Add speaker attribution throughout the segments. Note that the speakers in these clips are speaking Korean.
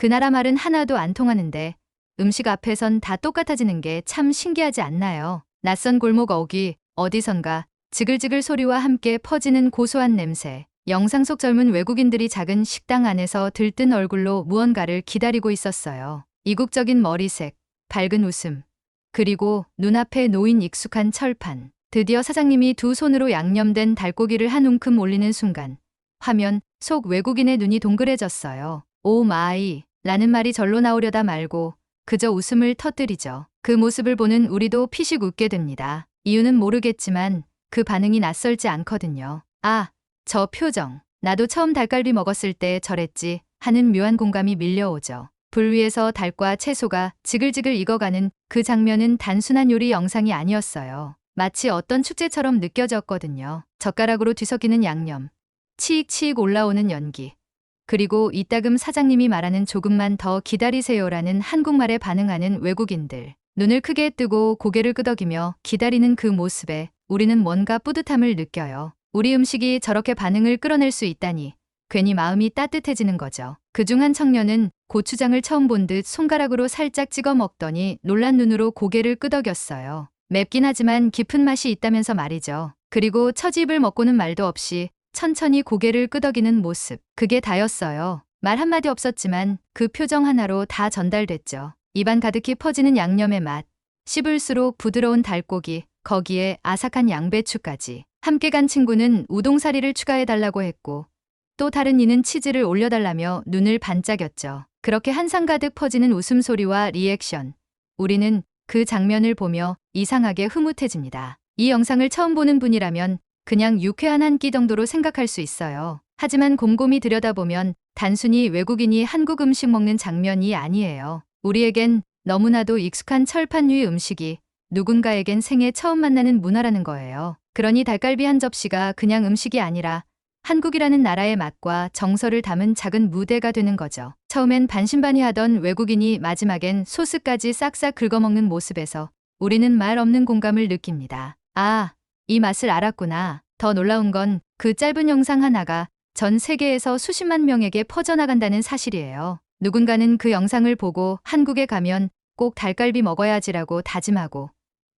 Speaker 1: 그 나라 말은 하나도 안 통하는데 음식 앞에선 다 똑같아지는 게 참 신기하지 않나요? 낯선 골목 어귀, 어디선가 지글지글 소리와 함께 퍼지는 고소한 냄새. 영상 속 젊은 외국인들이 작은 식당 안에서 들뜬 얼굴로 무언가를 기다리고 있었어요. 이국적인 머리색, 밝은 웃음, 그리고 눈앞에 놓인 익숙한 철판. 드디어 사장님이 두 손으로 양념된 닭고기를 한 움큼 올리는 순간 화면 속 외국인의 눈이 동그래졌어요. 오 마이 라는 말이 절로 나오려다 말고 그저 웃음을 터뜨리죠. 그 모습을 보는 우리도 피식 웃게 됩니다. 이유는 모르겠지만 그 반응이 낯설지 않거든요. 아, 저 표정. 나도 처음 닭갈비 먹었을 때 저랬지 하는 묘한 공감이 밀려오죠. 불 위에서 닭과 채소가 지글지글 익어가는 그 장면은 단순한 요리 영상이 아니었어요. 마치 어떤 축제처럼 느껴졌거든요. 젓가락으로 뒤섞이는 양념, 치익치익 올라오는 연기, 그리고 이따금 사장님이 말하는 조금만 더 기다리세요라는 한국말에 반응하는 외국인들. 눈을 크게 뜨고 고개를 끄덕이며 기다리는 그 모습에 우리는 뭔가 뿌듯함을 느껴요. 우리 음식이 저렇게 반응을 끌어낼 수 있다니 괜히 마음이 따뜻해지는 거죠. 그중 한 청년은 고추장을 처음 본 듯 손가락으로 살짝 찍어 먹더니 놀란 눈으로 고개를 끄덕였어요. 맵긴 하지만 깊은 맛이 있다면서 말이죠. 그리고 첫 입을 먹고는 말도 없이 천천히 고개를 끄덕이는 모습. 그게 다였어요. 말 한마디 없었지만 그 표정 하나로 다 전달됐죠. 입안 가득히 퍼지는 양념의 맛, 씹을수록 부드러운 닭고기, 거기에 아삭한 양배추까지. 함께 간 친구는 우동사리를 추가해달라고 했고 또 다른 이는 치즈를 올려달라며 눈을 반짝였죠. 그렇게 한상 가득 퍼지는 웃음소리와 리액션. 우리는 그 장면을 보며 이상하게 흐뭇해집니다. 이 영상을 처음 보는 분이라면 그냥 유쾌한 한 끼 정도로 생각할 수 있어요. 하지만 곰곰이 들여다보면 단순히 외국인이 한국 음식 먹는 장면이 아니에요. 우리에겐 너무나도 익숙한 철판 위 음식이 누군가에겐 생애 처음 만나는 문화라는 거예요. 그러니 닭갈비 한 접시가 그냥 음식이 아니라 한국이라는 나라의 맛과 정서를 담은 작은 무대가 되는 거죠. 처음엔 반신반의하던 외국인이 마지막엔 소스까지 싹싹 긁어먹는 모습에서 우리는 말 없는 공감을 느낍니다. 아, 이 맛을 알았구나. 더 놀라운 건 그 짧은 영상 하나가 전 세계에서 수십만 명에게 퍼져나간다는 사실이에요. 누군가는 그 영상을 보고 한국에 가면 꼭 닭갈비 먹어야지라고 다짐하고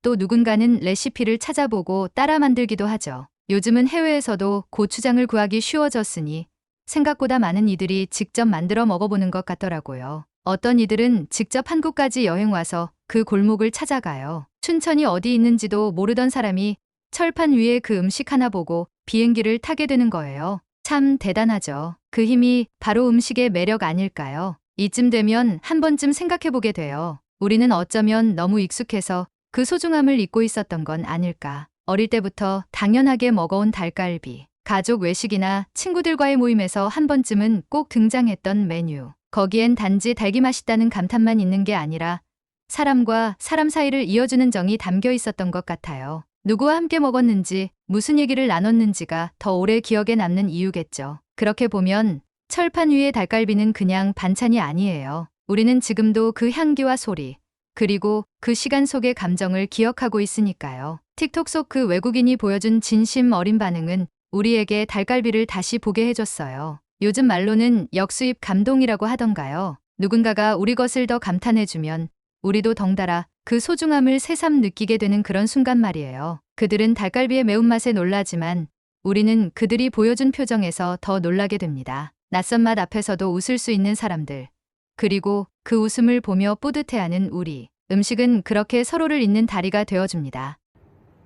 Speaker 1: 또 누군가는 레시피를 찾아보고 따라 만들기도 하죠. 요즘은 해외에서도 고추장을 구하기 쉬워졌으니 생각보다 많은 이들이 직접 만들어 먹어보는 것 같더라고요. 어떤 이들은 직접 한국까지 여행 와서 그 골목을 찾아가요. 춘천이 어디 있는지도 모르던 사람이 철판 위에 그 음식 하나 보고 비행기를 타게 되는 거예요. 참 대단하죠. 그 힘이 바로 음식의 매력 아닐까요? 이쯤 되면 한 번쯤 생각해보게 돼요. 우리는 어쩌면 너무 익숙해서 그 소중함을 잊고 있었던 건 아닐까. 어릴 때부터 당연하게 먹어온 닭갈비. 가족 외식이나 친구들과의 모임에서 한 번쯤은 꼭 등장했던 메뉴. 거기엔 단지 닭이 맛있다는 감탄만 있는 게 아니라 사람과 사람 사이를 이어주는 정이 담겨 있었던 것 같아요. 누구와 함께 먹었는지, 무슨 얘기를 나눴는지가 더 오래 기억에 남는 이유겠죠. 그렇게 보면 철판 위의 닭갈비는 그냥 반찬이 아니에요. 우리는 지금도 그 향기와 소리, 그리고 그 시간 속의 감정을 기억하고 있으니까요. 틱톡 속 그 외국인이 보여준 진심 어린 반응은 우리에게 닭갈비를 다시 보게 해줬어요. 요즘 말로는 역수입 감동이라고 하던가요. 누군가가 우리 것을 더 감탄해주면 우리도 덩달아 그 소중함을 새삼 느끼게 되는 그런 순간 말이에요. 그들은 닭갈비의 매운맛에 놀라지만 우리는 그들이 보여준 표정에서 더 놀라게 됩니다. 낯선 맛 앞에서도 웃을 수 있는 사람들. 그리고 그 웃음을 보며 뿌듯해하는 우리. 음식은 그렇게 서로를 잇는 다리가 되어줍니다.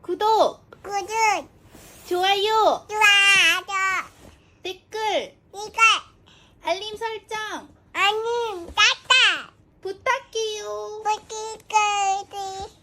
Speaker 2: 구독,
Speaker 3: 구독,
Speaker 2: 좋아요,
Speaker 3: 좋아요,
Speaker 2: 댓글,
Speaker 3: 이거
Speaker 2: 알림 설정
Speaker 3: 아님 따따
Speaker 2: 부탁해요.
Speaker 3: 뿌띠까지.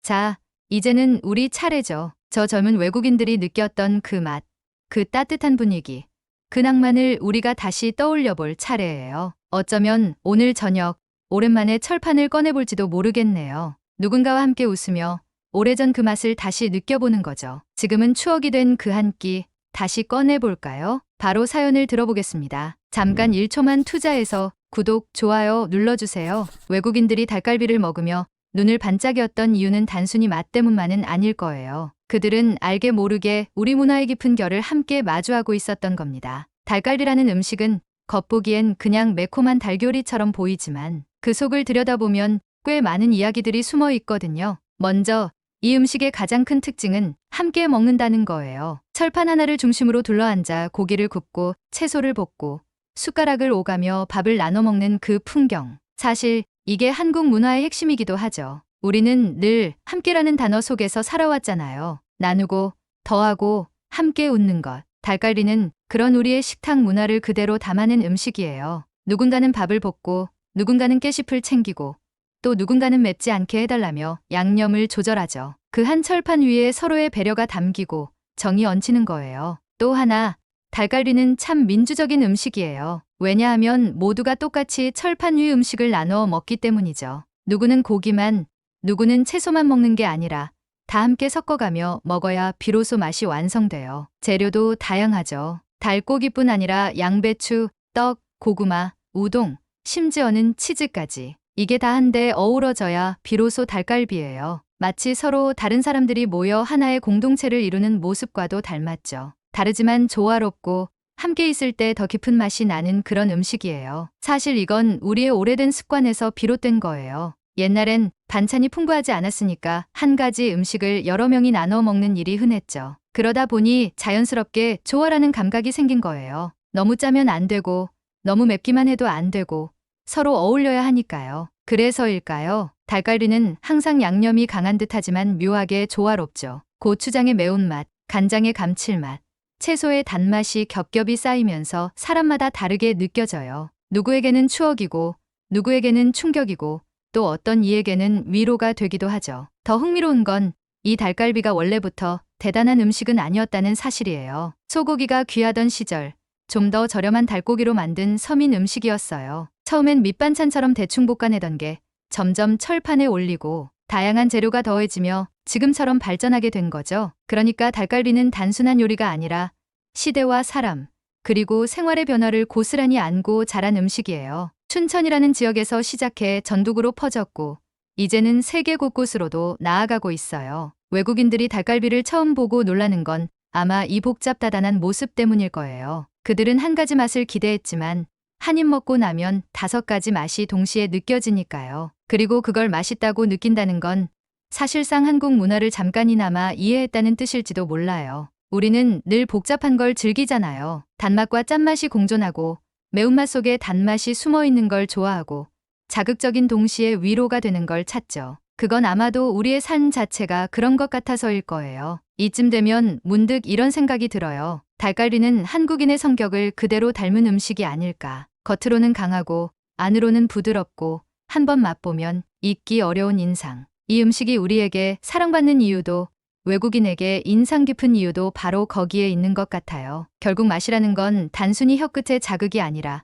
Speaker 1: 자, 이제는 우리 차례죠. 저 젊은 외국인들이 느꼈던 그 맛, 그 따뜻한 분위기, 그 낭만을 우리가 다시 떠올려 볼 차례예요. 어쩌면 오늘 저녁 오랜만에 철판을 꺼내볼지도 모르겠네요. 누군가와 함께 웃으며 오래전 그 맛을 다시 느껴보는 거죠. 지금은 추억이 된 그 한 끼 다시 꺼내볼까요? 바로 사연을 들어보겠습니다. 잠깐 1초만 투자해서 구독, 좋아요 눌러주세요. 외국인들이 닭갈비를 먹으며 눈을 반짝였던 이유는 단순히 맛 때문만은 아닐 거예요. 그들은 알게 모르게 우리 문화의 깊은 결을 함께 마주하고 있었던 겁니다. 닭갈비라는 음식은 겉보기엔 그냥 매콤한 달걀이처럼 보이지만 그 속을 들여다보면 꽤 많은 이야기들이 숨어 있거든요. 먼저 이 음식의 가장 큰 특징은 함께 먹는다는 거예요. 철판 하나를 중심으로 둘러앉아 고기를 굽고 채소를 볶고 숟가락을 오가며 밥을 나눠 먹는 그 풍경. 사실 이게 한국 문화의 핵심이기도 하죠. 우리는 늘 함께라는 단어 속에서 살아왔잖아요. 나누고 더하고 함께 웃는 것. 닭갈비는 그런 우리의 식탁 문화를 그대로 담아낸 음식이에요. 누군가는 밥을 볶고 누군가는 깨씹을 챙기고 또 누군가는 맵지 않게 해달라며 양념을 조절하죠. 그 한 철판 위에 서로의 배려가 담기고 정이 얹히는 거예요. 또 하나, 닭갈비는 참 민주적인 음식이에요. 왜냐하면 모두가 똑같이 철판 위 음식을 나눠 먹기 때문이죠. 누구는 고기만, 누구는 채소만 먹는 게 아니라 다 함께 섞어가며 먹어야 비로소 맛이 완성돼요. 재료도 다양하죠. 닭고기뿐 아니라 양배추, 떡, 고구마, 우동, 심지어는 치즈까지. 이게 다 한데 어우러져야 비로소 닭갈비예요. 마치 서로 다른 사람들이 모여 하나의 공동체를 이루는 모습과도 닮았죠. 다르지만 조화롭고 함께 있을 때 더 깊은 맛이 나는 그런 음식이에요. 사실 이건 우리의 오래된 습관에서 비롯된 거예요. 옛날엔 반찬이 풍부하지 않았으니까 한 가지 음식을 여러 명이 나눠 먹는 일이 흔했죠. 그러다 보니 자연스럽게 조화라는 감각이 생긴 거예요. 너무 짜면 안 되고 너무 맵기만 해도 안 되고 서로 어울려야 하니까요. 그래서일까요? 닭갈비는 항상 양념이 강한 듯하지만 묘하게 조화롭죠. 고추장의 매운맛, 간장의 감칠맛, 채소의 단맛이 겹겹이 쌓이면서 사람마다 다르게 느껴져요. 누구에게는 추억이고 누구에게는 충격이고 또 어떤 이에게는 위로가 되기도 하죠. 더 흥미로운 건 이 닭갈비가 원래부터 대단한 음식은 아니었다는 사실이에요. 소고기가 귀하던 시절 좀 더 저렴한 닭고기로 만든 서민 음식이었어요. 처음엔 밑반찬처럼 대충 볶아내던 게 점점 철판에 올리고 다양한 재료가 더해지며 지금처럼 발전하게 된 거죠. 그러니까 닭갈비는 단순한 요리가 아니라 시대와 사람, 그리고 생활의 변화를 고스란히 안고 자란 음식이에요. 춘천이라는 지역에서 시작해 전국으로 퍼졌고 이제는 세계 곳곳으로도 나아가고 있어요. 외국인들이 닭갈비를 처음 보고 놀라는 건 아마 이 복잡다단한 모습 때문일 거예요. 그들은 한 가지 맛을 기대했지만 한 입 먹고 나면 5가지 맛이 동시에 느껴지니까요. 그리고 그걸 맛있다고 느낀다는 건 사실상 한국 문화를 잠깐이나마 이해했다는 뜻일지도 몰라요. 우리는 늘 복잡한 걸 즐기잖아요. 단맛과 짠맛이 공존하고 매운맛 속에 단맛이 숨어 있는 걸 좋아하고 자극적인 동시에 위로가 되는 걸 찾죠. 그건 아마도 우리의 삶 자체가 그런 것 같아서일 거예요. 이쯤 되면 문득 이런 생각이 들어요. 닭갈비는 한국인의 성격을 그대로 닮은 음식이 아닐까. 겉으로는 강하고 안으로는 부드럽고 한번 맛보면 잊기 어려운 인상. 이 음식이 우리에게 사랑받는 이유도 외국인에게 인상 깊은 이유도 바로 거기에 있는 것 같아요. 결국 맛이라는 건 단순히 혀끝의 자극이 아니라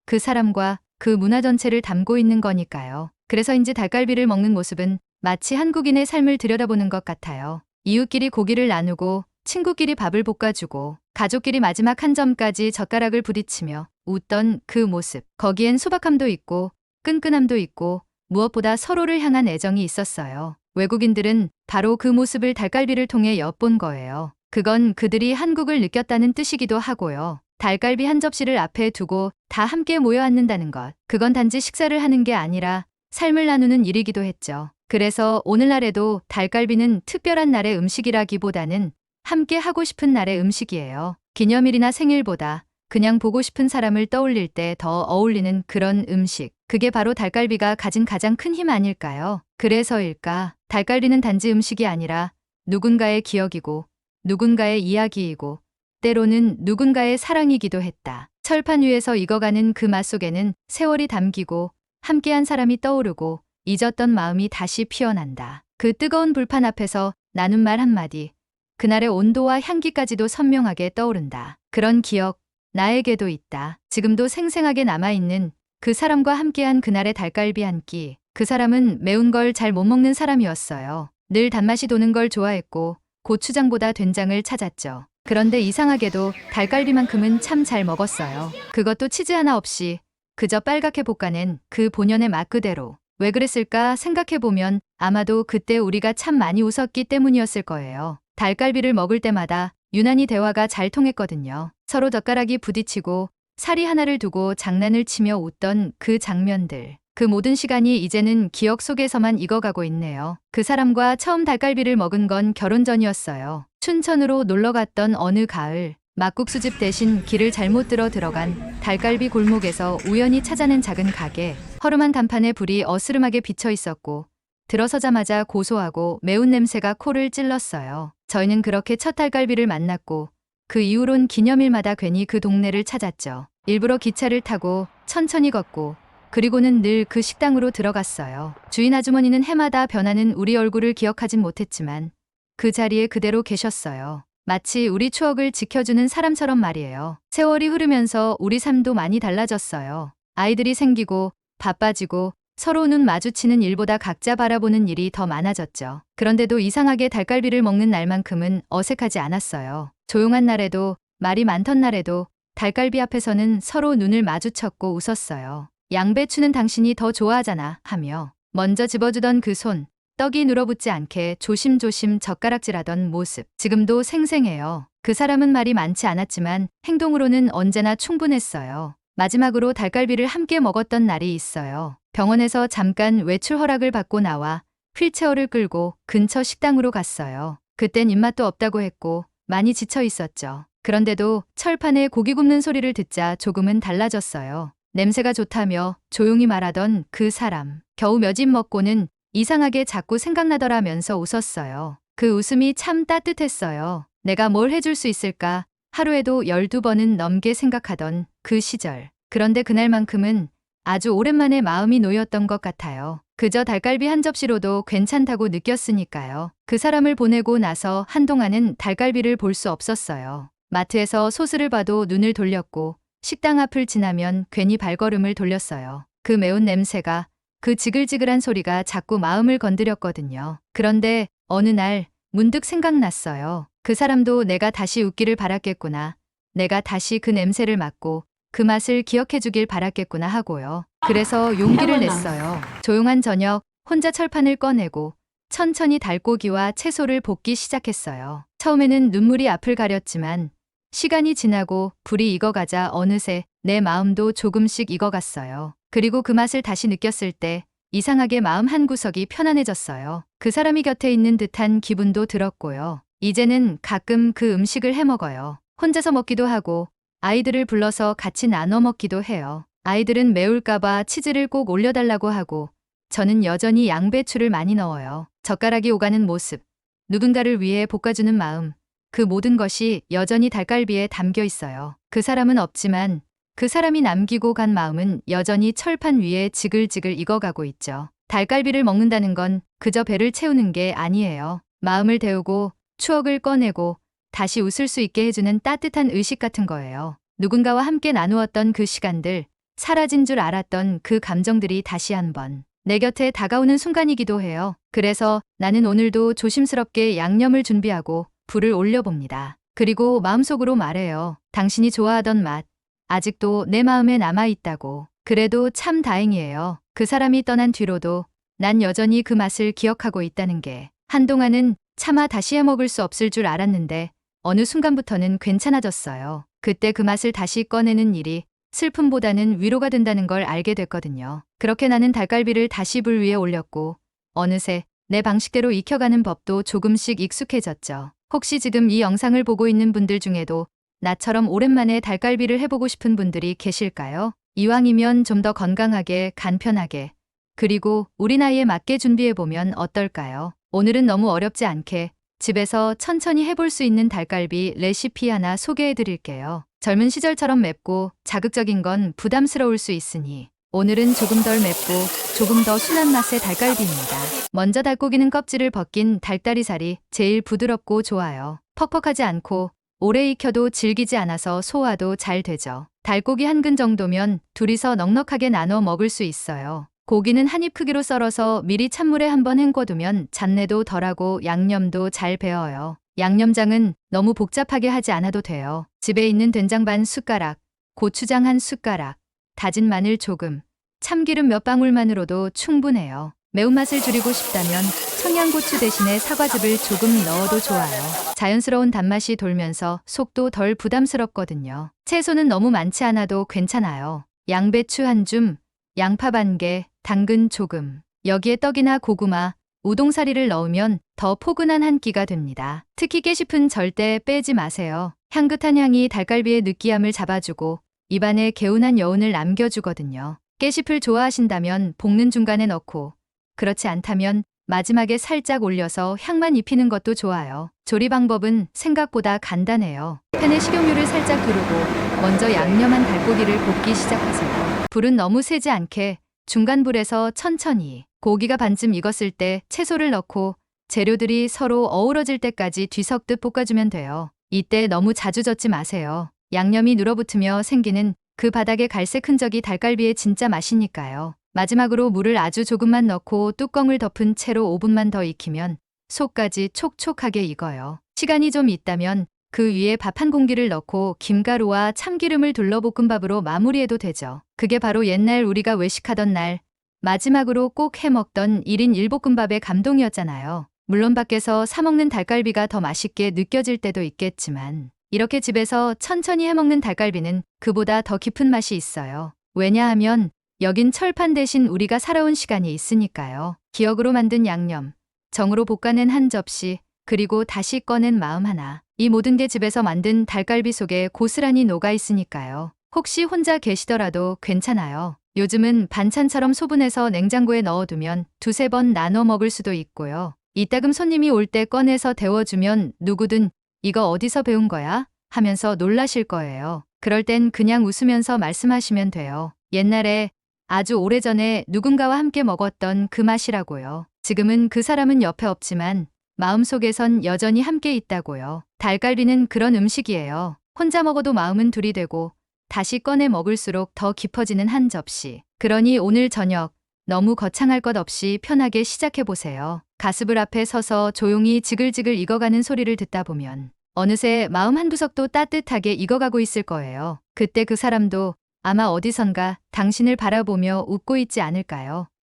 Speaker 1: 그 사람과 그 문화 전체를 담고 있는 거니까요. 그래서인지 닭갈비를 먹는 모습은 마치 한국인의 삶을 들여다보는 것 같아요. 이웃끼리 고기를 나누고 친구끼리 밥을 볶아주고 가족끼리 마지막 한 점까지 젓가락을 부딪히며 웃던 그 모습. 거기엔 소박함도 있고 끈끈함도 있고 무엇보다 서로를 향한 애정이 있었어요. 외국인들은 바로 그 모습을 닭갈비를 통해 엿본 거예요. 그건 그들이 한국을 느꼈다는 뜻이기도 하고요. 닭갈비 한 접시를 앞에 두고 다 함께 모여 앉는다는 것. 그건 단지 식사를 하는 게 아니라 삶을 나누는 일이기도 했죠. 그래서 오늘날에도 닭갈비는 특별한 날의 음식이라기보다는 함께 하고 싶은 날의 음식이에요. 기념일이나 생일보다 그냥 보고 싶은 사람을 떠올릴 때 더 어울리는 그런 음식. 그게 바로 닭갈비가 가진 가장 큰 힘 아닐까요? 그래서일까? 닭갈비는 단지 음식이 아니라 누군가의 기억이고 누군가의 이야기이고 때로는 누군가의 사랑이기도 했다. 철판 위에서 익어가는 그 맛 속에는 세월이 담기고 함께한 사람이 떠오르고 잊었던 마음이 다시 피어난다. 그 뜨거운 불판 앞에서 나눈 말 한마디, 그날의 온도와 향기까지도 선명하게 떠오른다. 그런 기억, 나에게도 있다. 지금도 생생하게 남아있는 그 사람과 함께한 그날의 닭갈비 한 끼. 그 사람은 매운 걸 잘 못 먹는 사람이었어요. 늘 단맛이 도는 걸 좋아했고 고추장보다 된장을 찾았죠. 그런데 이상하게도 닭갈비만큼은 참 잘 먹었어요. 그것도 치즈 하나 없이 그저 빨갛게 볶아낸 그 본연의 맛 그대로. 왜 그랬을까 생각해보면 아마도 그때 우리가 참 많이 웃었기 때문이었을 거예요. 닭갈비를 먹을 때마다 유난히 대화가 잘 통했거든요. 서로 젓가락이 부딪히고 사리 하나를 두고 장난을 치며 웃던 그 장면들. 그 모든 시간이 이제는 기억 속에서만 익어가고 있네요. 그 사람과 처음 닭갈비를 먹은 건 결혼 전이었어요. 춘천으로 놀러 갔던 어느 가을, 막국수집 대신 길을 잘못 들어간 닭갈비 골목에서 우연히 찾아낸 작은 가게. 허름한 간판에 불이 어스름하게 비쳐 있었고 들어서자마자 고소하고 매운 냄새가 코를 찔렀어요. 저희는 그렇게 첫 닭갈비를 만났고 그 이후론 기념일마다 괜히 그 동네를 찾았죠. 일부러 기차를 타고 천천히 걷고 그리고는 늘 그 식당으로 들어갔어요. 주인 아주머니는 해마다 변하는 우리 얼굴을 기억하진 못했지만 그 자리에 그대로 계셨어요. 마치 우리 추억을 지켜주는 사람처럼 말이에요. 세월이 흐르면서 우리 삶도 많이 달라졌어요. 아이들이 생기고 바빠지고 서로 눈 마주치는 일보다 각자 바라보는 일이 더 많아졌죠. 그런데도 이상하게 닭갈비를 먹는 날만큼은 어색하지 않았어요. 조용한 날에도 말이 많던 날에도 닭갈비 앞에서는 서로 눈을 마주쳤고 웃었어요. 양배추는 당신이 더 좋아하잖아 하며 먼저 집어주던 그 손, 떡이 눌어붙지 않게 조심조심 젓가락질하던 모습. 지금도 생생해요. 그 사람은 말이 많지 않았지만 행동으로는 언제나 충분했어요. 마지막으로 닭갈비를 함께 먹었던 날이 있어요. 병원에서 잠깐 외출 허락을 받고 나와 휠체어를 끌고 근처 식당으로 갔어요. 그땐 입맛도 없다고 했고 많이 지쳐 있었죠. 그런데도 철판에 고기 굽는 소리를 듣자 조금은 달라졌어요. 냄새가 좋다며 조용히 말하던 그 사람. 겨우 몇 입 먹고는 이상하게 자꾸 생각나더라면서 웃었어요. 그 웃음이 참 따뜻했어요. 내가 뭘 해줄 수 있을까? 하루에도 12번은 넘게 생각하던 그 시절. 그런데 그날만큼은 아주 오랜만에 마음이 놓였던 것 같아요. 그저 닭갈비 한 접시로도 괜찮다고 느꼈으니까요. 그 사람을 보내고 나서 한동안은 닭갈비를 볼 수 없었어요. 마트에서 소스를 봐도 눈을 돌렸고 식당 앞을 지나면 괜히 발걸음을 돌렸어요. 그 매운 냄새가, 그 지글지글한 소리가 자꾸 마음을 건드렸거든요. 그런데 어느 날 문득 생각났어요. 그 사람도 내가 다시 웃기를 바랐겠구나. 내가 다시 그 냄새를 맡고 그 맛을 기억해주길 바랐겠구나 하고요. 그래서 용기를 냈어요. 조용한 저녁 혼자 철판을 꺼내고 천천히 닭고기와 채소를 볶기 시작했어요. 처음에는 눈물이 앞을 가렸지만 시간이 지나고 불이 익어가자 어느새 내 마음도 조금씩 익어갔어요. 그리고 그 맛을 다시 느꼈을 때 이상하게 마음 한구석이 편안해졌어요. 그 사람이 곁에 있는 듯한 기분도 들었고요. 이제는 가끔 그 음식을 해 먹어요. 혼자서 먹기도 하고 아이들을 불러서 같이 나눠 먹기도 해요. 아이들은 매울까봐 치즈를 꼭 올려달라고 하고 저는 여전히 양배추를 많이 넣어요. 젓가락이 오가는 모습, 누군가를 위해 볶아주는 마음, 그 모든 것이 여전히 닭갈비에 담겨 있어요. 그 사람은 없지만 그 사람이 남기고 간 마음은 여전히 철판 위에 지글지글 익어가고 있죠. 닭갈비를 먹는다는 건 그저 배를 채우는 게 아니에요. 마음을 데우고 추억을 꺼내고 다시 웃을 수 있게 해주는 따뜻한 의식 같은 거예요. 누군가와 함께 나누었던 그 시간들, 사라진 줄 알았던 그 감정들이 다시 한번 내 곁에 다가오는 순간이기도 해요. 그래서 나는 오늘도 조심스럽게 양념을 준비하고 불을 올려봅니다. 그리고 마음속으로 말해요. 당신이 좋아하던 맛, 아직도 내 마음에 남아있다고. 그래도 참 다행이에요. 그 사람이 떠난 뒤로도 난 여전히 그 맛을 기억하고 있다는 게. 한동안은 차마 다시 해먹을 수 없을 줄 알았는데 어느 순간부터는 괜찮아졌어요. 그때 그 맛을 다시 꺼내는 일이 슬픔보다는 위로가 된다는 걸 알게 됐거든요. 그렇게 나는 닭갈비를 다시 불 위에 올렸고 어느새 내 방식대로 익혀가는 법도 조금씩 익숙해졌죠. 혹시 지금 이 영상을 보고 있는 분들 중에도 나처럼 오랜만에 닭갈비를 해보고 싶은 분들이 계실까요? 이왕이면 좀 더 건강하게, 간편하게, 그리고 우리 나이에 맞게 준비해보면 어떨까요? 오늘은 너무 어렵지 않게 집에서 천천히 해볼 수 있는 닭갈비 레시피 하나 소개해드릴게요. 젊은 시절처럼 맵고 자극적인 건 부담스러울 수 있으니 오늘은 조금 덜 맵고 조금 더 순한 맛의 닭갈비입니다. 먼저 닭고기는 껍질을 벗긴 닭다리살이 제일 부드럽고 좋아요. 퍽퍽하지 않고 오래 익혀도 질기지 않아서 소화도 잘 되죠. 닭고기 한 근 정도면 둘이서 넉넉하게 나눠 먹을 수 있어요. 고기는 한 입 크기로 썰어서 미리 찬물에 한번 헹궈두면 잡내도 덜하고 양념도 잘 배어요. 양념장은 너무 복잡하게 하지 않아도 돼요. 집에 있는 된장 반 숟가락, 고추장 한 숟가락, 다진 마늘 조금, 참기름 몇 방울만으로도 충분해요. 매운맛을 줄이고 싶다면 청양고추 대신에 사과즙을 조금 넣어도 좋아요. 자연스러운 단맛이 돌면서 속도 덜 부담스럽거든요. 채소는 너무 많지 않아도 괜찮아요. 양배추 한 줌, 양파 반 개, 당근 조금. 여기에 떡이나 고구마, 우동사리를 넣으면 더 포근한 한 끼가 됩니다. 특히 깨씹은 절대 빼지 마세요. 향긋한 향이 닭갈비의 느끼함을 잡아주고 입안에 개운한 여운을 남겨주거든요. 깨씹을 좋아하신다면 볶는 중간에 넣고, 그렇지 않다면 마지막에 살짝 올려서 향만 입히는 것도 좋아요. 조리 방법은 생각보다 간단해요. 팬에 식용유를 살짝 두르고 먼저 양념한 닭고기를 볶기 시작하세요. 불은 너무 세지 않게 중간 불에서 천천히, 고기가 반쯤 익었을 때 채소를 넣고 재료들이 서로 어우러질 때까지 뒤섞듯 볶아주면 돼요. 이때 너무 자주 젓지 마세요. 양념이 눌어붙으며 생기는 그 바닥의 갈색 흔적이 닭갈비의 진짜 맛이니까요. 마지막으로 물을 아주 조금만 넣고 뚜껑을 덮은 채로 5분만 더 익히면 속까지 촉촉하게 익어요. 시간이 좀 있다면 그 위에 밥 한 공기를 넣고 김가루와 참기름을 둘러 볶음밥으로 마무리해도 되죠. 그게 바로 옛날 우리가 외식하던 날 마지막으로 꼭 해먹던 1인 1볶음밥의 감동이었잖아요. 물론 밖에서 사 먹는 닭갈비가 더 맛있게 느껴질 때도 있겠지만 이렇게 집에서 천천히 해먹는 닭갈비는 그보다 더 깊은 맛이 있어요. 왜냐하면 여긴 철판 대신 우리가 살아온 시간이 있으니까요. 기억으로 만든 양념, 정으로 볶아낸 한 접시, 그리고 다시 꺼낸 마음 하나. 이 모든 게 집에서 만든 닭갈비 속에 고스란히 녹아 있으니까요. 혹시 혼자 계시더라도 괜찮아요. 요즘은 반찬처럼 소분해서 냉장고에 넣어두면 두세 번 나눠 먹을 수도 있고요. 이따금 손님이 올 때 꺼내서 데워주면 누구든 이거 어디서 배운 거야? 하면서 놀라실 거예요. 그럴 땐 그냥 웃으면서 말씀하시면 돼요. 옛날에 아주 오래전에 누군가와 함께 먹었던 그 맛이라고요. 지금은 그 사람은 옆에 없지만 마음속에선 여전히 함께 있다고요. 닭갈비는 그런 음식이에요. 혼자 먹어도 마음은 둘이 되고 다시 꺼내 먹을수록 더 깊어지는 한 접시. 그러니 오늘 저녁 너무 거창할 것 없이 편하게 시작해보세요. 가스불 앞에 서서 조용히 지글지글 익어가는 소리를 듣다 보면 어느새 마음 한구석도 따뜻하게 익어가고 있을 거예요. 그때 그 사람도 아마 어디선가 당신을 바라보며 웃고 있지 않을까요?